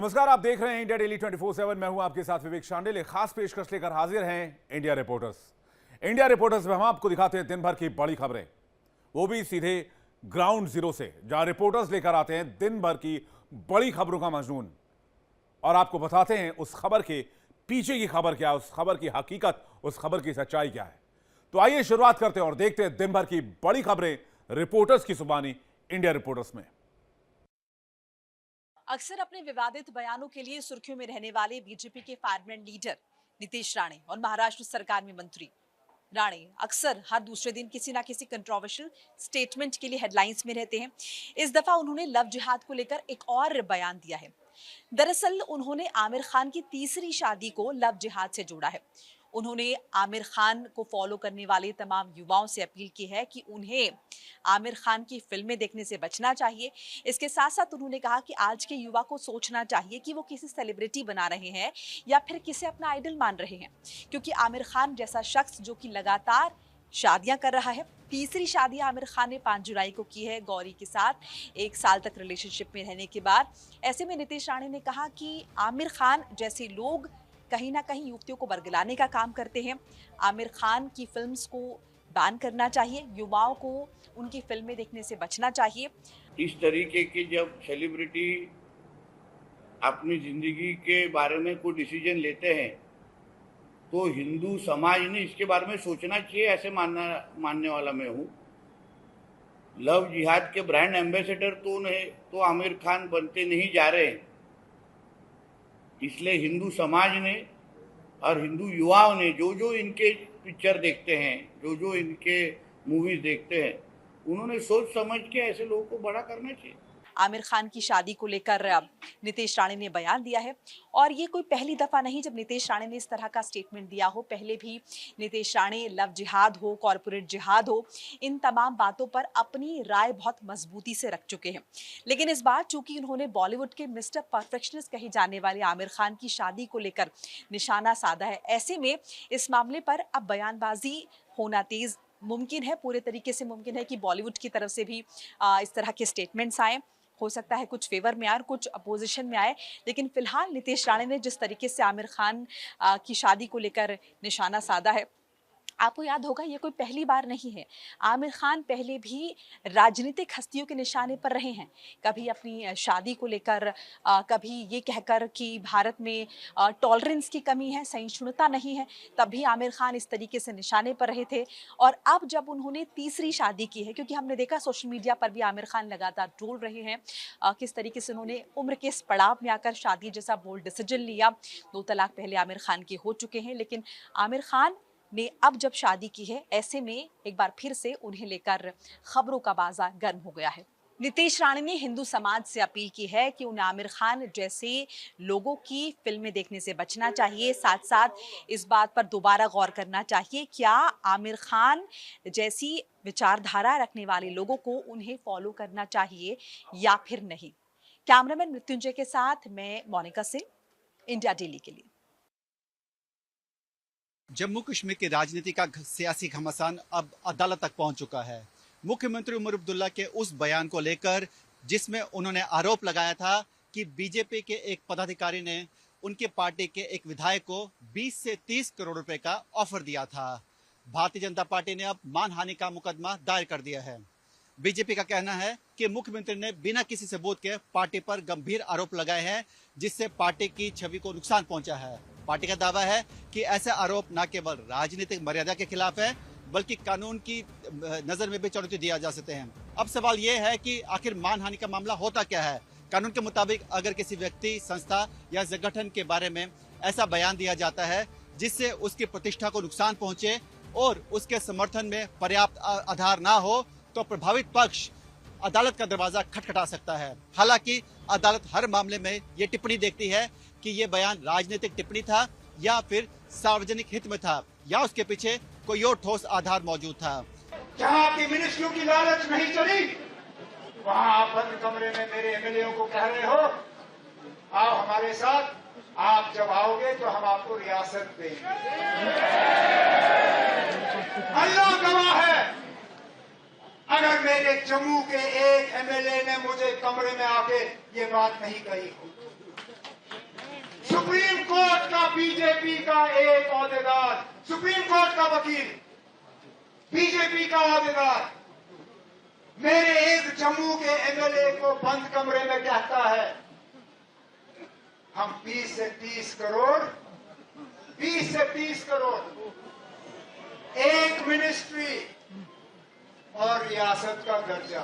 नमस्कार, आप देख रहे हैं इंडिया डेली 24/7। मैं हूं आपके साथ विवेक शांडिल। एक खास पेशकश लेकर हाजिर हैं इंडिया रिपोर्टर्स। इंडिया रिपोर्टर्स में हम आपको दिखाते हैं दिन भर की बड़ी खबरें, वो भी सीधे ग्राउंड जीरो से, जहां रिपोर्टर्स लेकर आते हैं दिन भर की बड़ी खबरों का मजमून और आपको बताते हैं उस खबर के पीछे की खबर क्या है, उस खबर की हकीकत, उस खबर की सच्चाई क्या है। तो आइए शुरुआत करते हैं और देखते हैं दिन भर की बड़ी खबरें रिपोर्टर्स की जुबानी इंडिया रिपोर्टर्स में। अक्सर अपने विवादित बयानों के लिए सुर्खियों में रहने वाले बीजेपी के फायरमैन लीडर नीतीश राणे और महाराष्ट्र सरकार में मंत्री राणे अक्सर हर दूसरे दिन किसी ना किसी कंट्रोवर्शियल स्टेटमेंट के लिए हेडलाइंस में रहते हैं। इस दफा उन्होंने लव जिहाद को लेकर एक और बयान दिया है। दरअसल उन्होंने आमिर खान की तीसरी शादी को लव जिहाद से जोड़ा है। उन्होंने आमिर खान को फॉलो करने वाले तमाम युवाओं से अपील की है कि उन्हें आमिर खान की फिल्में देखने से बचना चाहिए। इसके साथ साथ उन्होंने कहा कि आज के युवा को सोचना चाहिए कि वो किसी सेलिब्रिटी बना रहे हैं या फिर किसे अपना आइडल मान रहे हैं, क्योंकि आमिर खान जैसा शख्स जो कि लगातार शादियां कर रहा है, तीसरी शादी आमिर खान ने 5 जुलाई को की है गौरी के साथ, 1 साल तक रिलेशनशिप में रहने के बाद। ऐसे में नीतीश राणे ने कहा कि आमिर खान जैसे लोग कहीं ना कहीं युवतियों को बरगलाने का काम करते हैं। आमिर खान की फिल्म्स को बैन करना चाहिए, युवाओं को उनकी फिल्में देखने से बचना चाहिए। इस तरीके के जब सेलिब्रिटी अपनी जिंदगी के बारे में कोई डिसीजन लेते हैं तो हिंदू समाज ने इसके बारे में सोचना चाहिए, ऐसे मानने वाला मैं हूँ। लव जिहाद के ब्रांड एम्बेसडर तो आमिर खान बनते नहीं जा रहे, इसलिए हिंदू समाज ने और हिंदू युवाओं ने जो जो इनके पिक्चर देखते हैं, जो जो इनके मूवीज देखते हैं, उन्होंने सोच समझ के ऐसे लोगों को बड़ा करना चाहिए। आमिर खान की शादी को लेकर नीतीश राणे ने बयान दिया है और ये कोई पहली दफा नहीं जब नीतीश राणे ने इस तरह का स्टेटमेंट दिया हो। पहले भी नीतीश राणे लव जिहाद हो, कॉर्पोरेट जिहाद हो, इन तमाम बातों पर अपनी राय बहुत मजबूती से रख चुके हैं। लेकिन इस बार चूंकि उन्होंने बॉलीवुड के मिस्टर परफेक्शनिस्ट कहे जाने वाले आमिर खान की शादी को लेकर निशाना साधा है, ऐसे में इस मामले पर अब बयानबाजी होना तेज मुमकिन है। पूरे तरीके से मुमकिन है कि बॉलीवुड की तरफ से भी इस तरह के स्टेटमेंट्स आए। हो सकता है कुछ फेवर में आए और कुछ अपोजिशन में आए, लेकिन फिलहाल नीतीश राणे ने जिस तरीके से आमिर खान की शादी को लेकर निशाना साधा है, आपको याद होगा ये कोई पहली बार नहीं है। आमिर खान पहले भी राजनीतिक हस्तियों के निशाने पर रहे हैं, कभी अपनी शादी को लेकर, कभी ये कहकर कि भारत में टॉलरेंस की कमी है, सहिष्णुता नहीं है, तब भी आमिर खान इस तरीके से निशाने पर रहे थे। और अब जब उन्होंने तीसरी शादी की है, क्योंकि हमने देखा सोशल मीडिया पर भी आमिर खान लगातार ट्रोल रहे हैं किस तरीके से उन्होंने उम्र के इस पड़ाव में आकर शादी जैसा बोल्ड डिसीजन लिया। 2 तलाक पहले आमिर खान के हो चुके हैं, लेकिन आमिर खान ने अब जब शादी की है, ऐसे में एक बार फिर से उन्हें लेकर खबरों का बाजार गर्म हो गया है। नीतीश राणे ने हिंदू समाज से अपील की है कि उन्हें आमिर खान जैसे लोगों की फिल्में देखने से बचना चाहिए। साथ साथ इस बात पर दोबारा गौर करना चाहिए, क्या आमिर खान जैसी विचारधारा रखने वाले लोगों को उन्हें फॉलो करना चाहिए या फिर नहीं। कैमरामैन मृत्युंजय के साथ मैं मोनिका सिंह, इंडिया डेली के लिए। जम्मू कश्मीर की राजनीति का सियासी घमासान अब अदालत तक पहुंच चुका है। मुख्यमंत्री उमर अब्दुल्ला के उस बयान को लेकर जिसमें उन्होंने आरोप लगाया था कि बीजेपी के एक पदाधिकारी ने उनके पार्टी के एक विधायक को 20 से 30 करोड़ रुपए का ऑफर दिया था। भारतीय जनता पार्टी ने अब मानहानि का मुकदमा दायर कर दिया है। बीजेपी का कहना है कि मुख्यमंत्री ने बिना किसी सबूत के पार्टी पर गंभीर आरोप लगाए हैं, जिससे पार्टी की छवि को नुकसान पहुंचा है। पार्टी का दावा है कि ऐसे आरोप न केवल राजनीतिक मर्यादा के खिलाफ है, बल्कि कानून की नजर में भी चुनौती दिया जा सकते हैं। अब सवाल यह है कि आखिर मानहानि का मामला होता क्या है। कानून के मुताबिक अगर किसी व्यक्ति, संस्था या संगठन के बारे में ऐसा बयान दिया जाता है जिससे उसकी प्रतिष्ठा को नुकसान पहुंचे और उसके समर्थन में पर्याप्त आधार ना हो, तो प्रभावित पक्ष अदालत का दरवाजा खटखटा सकता है। हालांकि अदालत हर मामले में ये टिप्पणी देखती है कि ये बयान राजनीतिक टिप्पणी था या फिर सार्वजनिक हित में था या उसके पीछे कोई और ठोस आधार मौजूद था। जहां आपकी मिनिस्ट्रियों की लालच नहीं चली, वहां आप बंद कमरे में मेरे एमएलए को कह रहे हो आओ हमारे साथ, आप जब आओगे तो हम आपको रियासत देंगे। अल्लाह गवाह है, अगर मेरे जम्मू के एक एमएलए ने मुझे कमरे में आके ये बात नहीं कही हो, सुप्रीम कोर्ट का बीजेपी का एक ओहदेदार, सुप्रीम कोर्ट का वकील, बीजेपी का ओहदेदार मेरे एक जम्मू के एमएलए को बंद कमरे में कहता है हम 20 से 30 करोड़ एक मिनिस्ट्री और रियासत का दर्जा,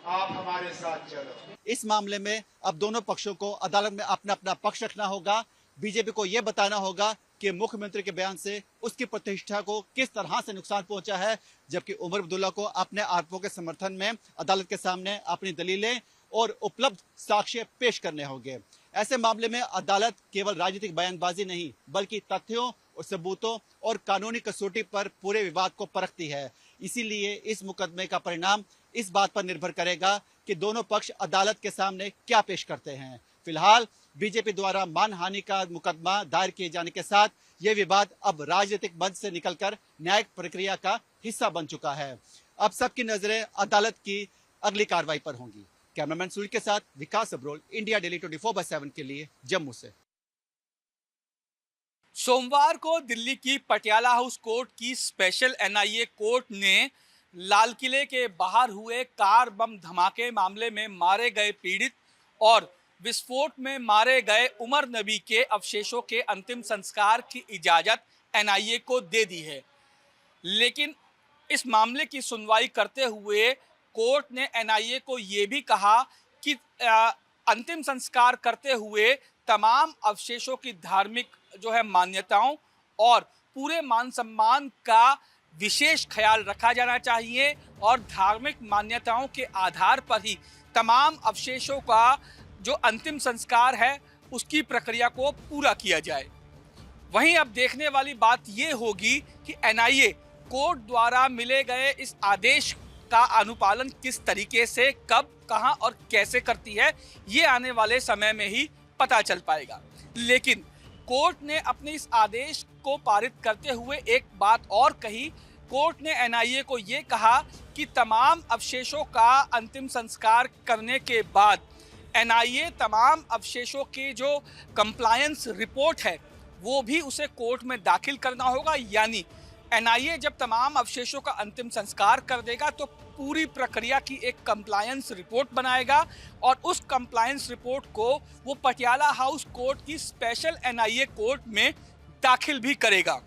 आप हमारे साथ चलो। इस मामले में अब दोनों पक्षों को अदालत में अपना अपना पक्ष रखना होगा। बीजेपी को यह बताना होगा कि मुख्यमंत्री के बयान से उसकी प्रतिष्ठा को किस तरह से नुकसान पहुंचा है, जबकि उमर अब्दुल्ला को अपने आरोपों के समर्थन में अदालत के सामने अपनी दलीलें और उपलब्ध साक्ष्य पेश करने होंगे। ऐसे मामले में अदालत केवल राजनीतिक बयानबाजी नहीं बल्कि तथ्यों और सबूतों और कानूनी कसौटी पर पूरे विवाद को परखती है। इसीलिए इस मुकदमे का परिणाम इस बात पर निर्भर करेगा कि दोनों पक्ष अदालत के सामने क्या पेश करते हैं। फिलहाल बीजेपी द्वारा मानहानि का मुकदमा दायर किए जाने के साथ यह विवाद अब राजनीतिक मंच से निकलकर न्यायिक प्रक्रिया का हिस्सा बन चुका है। अब सबकी नजरें अदालत की अगली कार्रवाई पर होंगी। कैमरामैन सूर्य के साथ विकास अब्रोल, इंडिया डेली 24/7 के लिए जम्मू से। सोमवार को दिल्ली की पटियाला हाउस कोर्ट की स्पेशल एनआईए कोर्ट ने लाल किले के बाहर हुए कार बम धमाके मामले में मारे गए पीड़ित और विस्फोट में मारे गए उमर नबी के अवशेषों के अंतिम संस्कार की इजाज़त एनआईए को दे दी है। लेकिन इस मामले की सुनवाई करते हुए कोर्ट ने एनआईए को ये भी कहा कि अंतिम संस्कार करते हुए तमाम अवशेषों की धार्मिक मान्यताओं और पूरे मान सम्मान का विशेष ख्याल रखा जाना चाहिए और धार्मिक मान्यताओं के आधार पर ही तमाम अवशेषों का जो अंतिम संस्कार है उसकी प्रक्रिया को पूरा किया जाए। वहीं अब देखने वाली बात ये होगी कि एनआईए कोर्ट द्वारा मिले गए इस आदेश का अनुपालन किस तरीके से, कब, कहां और कैसे करती है, ये आने वाले समय में ही पता चल पाएगा। लेकिन कोर्ट ने अपने इस आदेश को पारित करते हुए एक बात और कही। कोर्ट ने एनआईए को ये कहा कि तमाम अवशेषों का अंतिम संस्कार करने के बाद एनआईए तमाम अवशेषों की जो कंप्लायंस रिपोर्ट है वो भी उसे कोर्ट में दाखिल करना होगा। यानी एनआईए जब तमाम अवशेषों का अंतिम संस्कार कर देगा तो पूरी प्रक्रिया की एक कंप्लायंस रिपोर्ट बनाएगा और उस कंप्लायंस रिपोर्ट को वो पटियाला हाउस कोर्ट की स्पेशल एनआईए कोर्ट में दाखिल भी करेगा।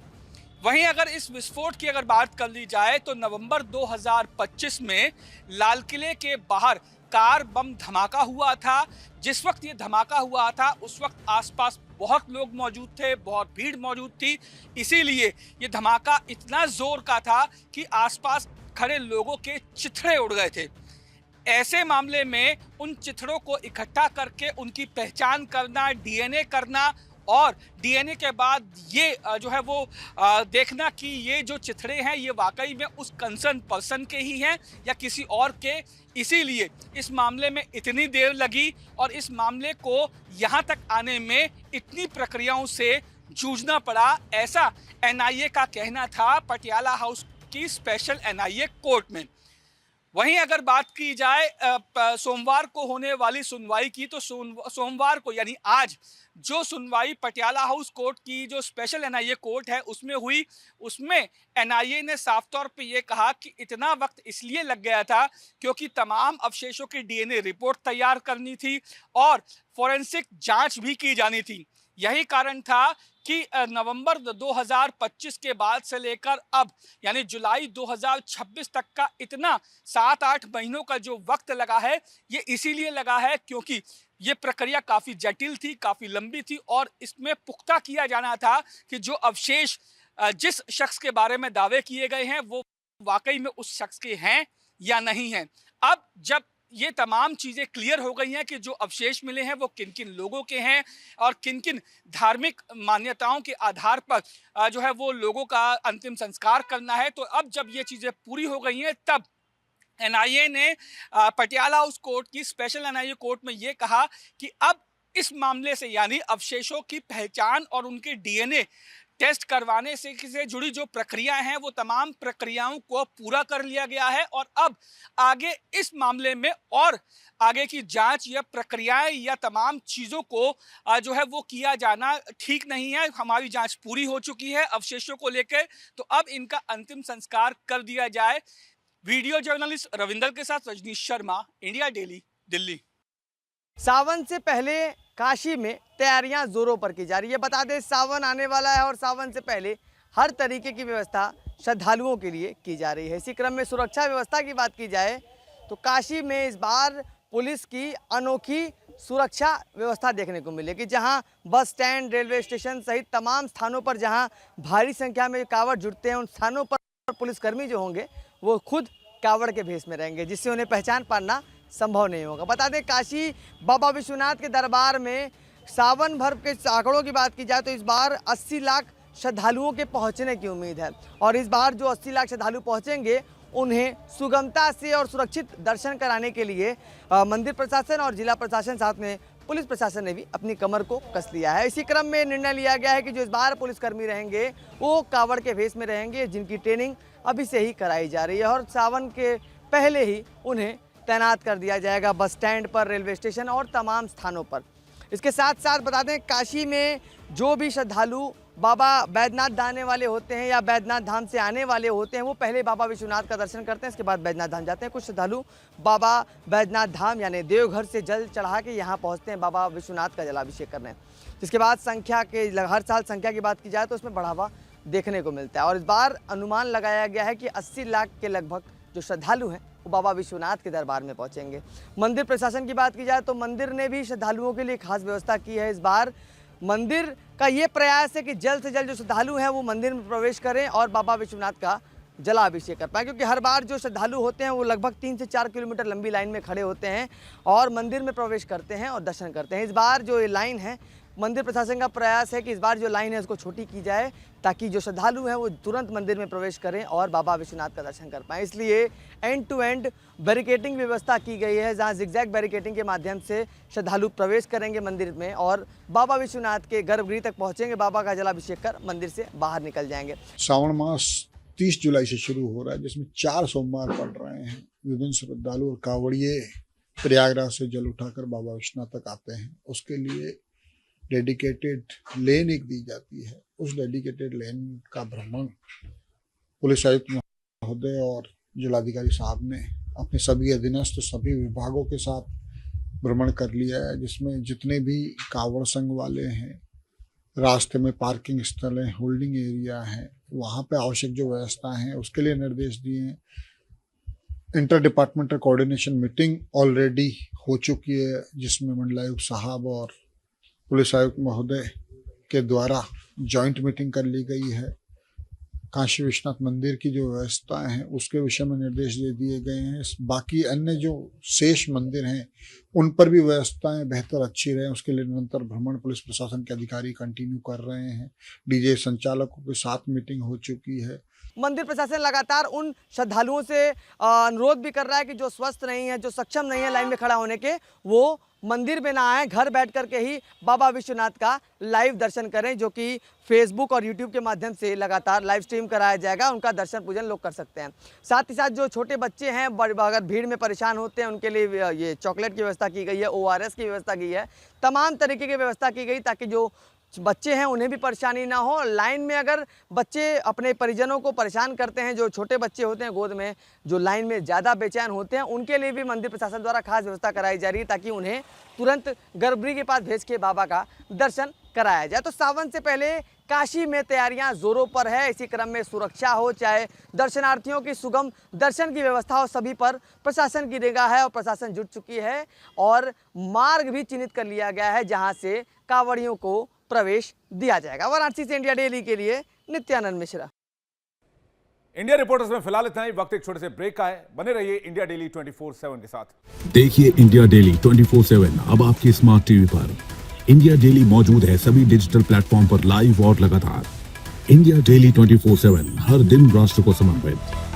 वहीं अगर इस विस्फोट की बात कर ली जाए तो नवंबर 2025 में लाल किले के बाहर कार बम धमाका हुआ था। जिस वक्त ये धमाका हुआ था उस वक्त आसपास बहुत लोग मौजूद थे, बहुत भीड़ मौजूद थी। इसीलिए ये धमाका इतना जोर का था कि आसपास खड़े लोगों के चिथड़े उड़ गए थे। ऐसे मामले में उन चिथड़ों को इकट्ठा करके उनकी पहचान करना, डीएनए करना और डीएनए के बाद ये देखना कि ये जो चिथड़े हैं ये वाकई में उस कंसर्न पर्सन के ही हैं या किसी और के। इसीलिए इस मामले में इतनी देर लगी और इस मामले को यहाँ तक आने में इतनी प्रक्रियाओं से जूझना पड़ा, ऐसा एनआईए का कहना था पटियाला हाउस की स्पेशल एनआईए कोर्ट में। वहीं अगर बात की जाए सोमवार को होने वाली सुनवाई की तो सोमवार को यानी आज जो सुनवाई पटियाला हाउस कोर्ट की जो स्पेशल एनआईए कोर्ट है उसमें हुई, उसमें एनआईए ने साफ तौर पे ये कहा कि इतना वक्त इसलिए लग गया था क्योंकि तमाम अवशेषों की डीएनए रिपोर्ट तैयार करनी थी और फॉरेंसिक जांच भी की जानी थी। यही कारण था कि नवंबर 2025 के बाद से लेकर अब यानी जुलाई 2026 तक का इतना 7-8 महीनों का जो वक्त लगा है ये इसीलिए लगा है क्योंकि ये प्रक्रिया काफ़ी जटिल थी, काफ़ी लंबी थी और इसमें पुख्ता किया जाना था कि जो अवशेष जिस शख्स के बारे में दावे किए गए हैं वो वाकई में उस शख्स के हैं या नहीं हैं। अब जब ये तमाम चीज़ें क्लियर हो गई हैं कि जो अवशेष मिले हैं वो किन किन लोगों के हैं और किन किन धार्मिक मान्यताओं के आधार पर वो लोगों का अंतिम संस्कार करना है, तो अब जब ये चीज़ें पूरी हो गई हैं तब एनआईए ने पटियाला हाउस कोर्ट की स्पेशल एनआईए कोर्ट में ये कहा कि अब इस मामले से यानी अवशेषों की पहचान और उनके डीएनए टेस्ट करवाने से जुड़ी जो प्रक्रियाएं हैं वो तमाम प्रक्रियाओं को पूरा कर लिया गया है और अब आगे इस मामले में और आगे की जांच या प्रक्रियाएं या तमाम चीज़ों को जो है वो किया जाना ठीक नहीं है। हमारी जांच पूरी हो चुकी है अवशेषों को लेकर, तो अब इनका अंतिम संस्कार कर दिया जाए। वीडियो जर्नलिस्ट रविंदर के साथ रजनीश शर्मा, इंडिया डेली, दिल्ली। सावन से पहले काशी में तैयारियां जोरों पर की जा रही है। बता दें सावन आने वाला है और सावन से पहले हर तरीके की व्यवस्था श्रद्धालुओं के लिए की जा रही है। इसी क्रम में सुरक्षा व्यवस्था की बात की जाए तो काशी में इस बार पुलिस की अनोखी सुरक्षा व्यवस्था देखने को मिलेगी, जहां बस स्टैंड, रेलवे स्टेशन सहित तमाम स्थानों पर जहां भारी संख्या में कांवड़ जुटते हैं, उन स्थानों पर पुलिसकर्मी जो होंगे वो खुद कांवड़ के भेष में रहेंगे, जिससे उन्हें पहचान पाना संभव नहीं होगा। बता दें काशी बाबा विश्वनाथ के दरबार में सावन भर के आंकड़ों की बात की जाए तो इस बार 80 लाख श्रद्धालुओं के पहुंचने की उम्मीद है और इस बार जो 80 लाख श्रद्धालु पहुंचेंगे उन्हें सुगमता से और सुरक्षित दर्शन कराने के लिए मंदिर प्रशासन और जिला प्रशासन साथ में पुलिस प्रशासन ने भी अपनी कमर को कस लिया है। इसी क्रम में निर्णय लिया गया है कि जो इस बार पुलिसकर्मी रहेंगे वो कांवड़ के भेष में रहेंगे, जिनकी ट्रेनिंग अभी से ही कराई जा रही है और सावन के पहले ही उन्हें तैनात कर दिया जाएगा बस स्टैंड पर, रेलवे स्टेशन और तमाम स्थानों पर। इसके साथ साथ बता दें काशी में जो भी श्रद्धालु बाबा बैद्यनाथ जाने वाले होते हैं या बैद्यनाथ धाम से आने वाले होते हैं वो पहले बाबा विश्वनाथ का दर्शन करते हैं, इसके बाद बैद्यनाथ धाम जाते हैं। कुछ श्रद्धालु बाबा बैद्यनाथ धाम यानी देवघर से जल चढ़ा के यहाँ पहुँचते हैं बाबा विश्वनाथ का जलाभिषेक करने, जिसके बाद संख्या के हर साल संख्या की बात की जाए तो उसमें बढ़ावा देखने को मिलता है और इस बार अनुमान लगाया गया है कि 80 लाख के लगभग जो श्रद्धालु हैं वो बाबा विश्वनाथ के दरबार में पहुंचेंगे। मंदिर प्रशासन की बात की जाए तो मंदिर ने भी श्रद्धालुओं के लिए खास व्यवस्था की है। इस बार मंदिर का ये प्रयास है कि जल्द से जल्द जो श्रद्धालु हैं वो मंदिर में प्रवेश करें और बाबा विश्वनाथ का जलाभिषेक कर पाएँ, क्योंकि हर बार जो श्रद्धालु होते हैं वो लगभग 3 से 4 किलोमीटर लंबी लाइन में खड़े होते हैं और मंदिर में प्रवेश करते हैं और दर्शन करते हैं। इस बार जो ये लाइन है, मंदिर प्रशासन का प्रयास है कि इस बार जो लाइन है उसको छोटी की जाए ताकि जो श्रद्धालु हैं वो तुरंत मंदिर में प्रवेश करें और बाबा विश्वनाथ का दर्शन कर पाएँ। इसलिए एंड टू एंड बैरिकेडिंग व्यवस्था की गई है, जहां जिगजैग बैरिकेडिंग के माध्यम से श्रद्धालु प्रवेश करेंगे मंदिर में और बाबा विश्वनाथ के गर्भगृह तक पहुंचेंगे, बाबा का जलाभिषेक कर मंदिर से बाहर निकल जाएंगे। श्रावण मास 30 जुलाई से शुरू हो रहा है, जिसमें 4 सोमवार पड़ रहे हैं। विभिन्न श्रद्धालु और कांवड़िए प्रयागराज से जल उठाकर बाबा विश्वनाथ तक आते हैं। उसके लिए डेडिकेटेड लेन एक दी जाती है। उस डेडिकेटेड लेन का भ्रमण पुलिस आयुक्त महोदय और जिलाधिकारी साहब ने अपने सभी अधीनस्थ सभी विभागों के साथ भ्रमण कर लिया है, जिसमें जितने भी कांवड़ संघ वाले हैं, रास्ते में पार्किंग स्थल है, होल्डिंग एरिया है, वहाँ पे आवश्यक जो व्यवस्था है उसके लिए निर्देश दिए हैं। Inter departmental coordination meeting already हो चुकी है, जिसमें मंडलायुक्त साहब और पुलिस आयुक्त महोदय के द्वारा जॉइंट मीटिंग कर ली गई है। काशी विश्वनाथ मंदिर की जो व्यवस्थाएं हैं उसके विषय में निर्देश दे दिए गए हैं। बाकी अन्य जो शेष मंदिर हैं उन पर भी व्यवस्थाएं बेहतर अच्छी रहे, उसके लिए निरंतर भ्रमण पुलिस प्रशासन के अधिकारी कंटिन्यू कर रहे हैं। डीजे संचालकों के साथ मीटिंग हो चुकी है। मंदिर प्रशासन लगातार उन श्रद्धालुओं से अनुरोध भी कर रहा है कि जो स्वस्थ नहीं है, जो सक्षम नहीं है लाइन में खड़ा होने के, वो मंदिर में ना आए, घर बैठ करके ही बाबा विश्वनाथ का लाइव दर्शन करें, जो कि फेसबुक और यूट्यूब के माध्यम से लगातार लाइव स्ट्रीम कराया जाएगा। उनका दर्शन पूजन लोग कर सकते हैं। साथ ही साथ जो छोटे बच्चे हैं अगर भीड़ में परेशान होते हैं उनके लिए ये चॉकलेट की व्यवस्था की गई है, ORS की व्यवस्था की है, तमाम तरीके की व्यवस्था की गई ताकि जो बच्चे हैं उन्हें भी परेशानी ना हो। लाइन में अगर बच्चे अपने परिजनों को परेशान करते हैं, जो छोटे बच्चे होते हैं गोद में, जो लाइन में ज़्यादा बेचैन होते हैं, उनके लिए भी मंदिर प्रशासन द्वारा खास व्यवस्था कराई जा रही है ताकि उन्हें तुरंत गर्भगृह के पास भेज के बाबा का दर्शन कराया जाए। तो सावन से पहले काशी में तैयारियां जोरों पर है। इसी क्रम में सुरक्षा हो, चाहे दर्शनार्थियों की सुगम दर्शन की व्यवस्था हो, सभी पर प्रशासन की निगाह है और प्रशासन जुट चुकी है और मार्ग भी चिन्हित कर लिया गया है जहां से कांवड़ियों को प्रवेश दिया जाएगा। वाराणसी से इंडिया डेली के लिए नित्यानंद मिश्रा। इंडिया रिपोर्टर्स में फिलहाल इतना ही। वक्त एक छोटे से ब्रेक का है, बने रहिए इंडिया डेली 24/7 के साथ। देखिए इंडिया डेली 24/7 अब आपकी स्मार्ट टीवी पर। इंडिया डेली मौजूद है सभी डिजिटल प्लेटफॉर्म पर लाइव और लगातार। इंडिया डेली 24/7 हर दिन राष्ट्र को समर्पित।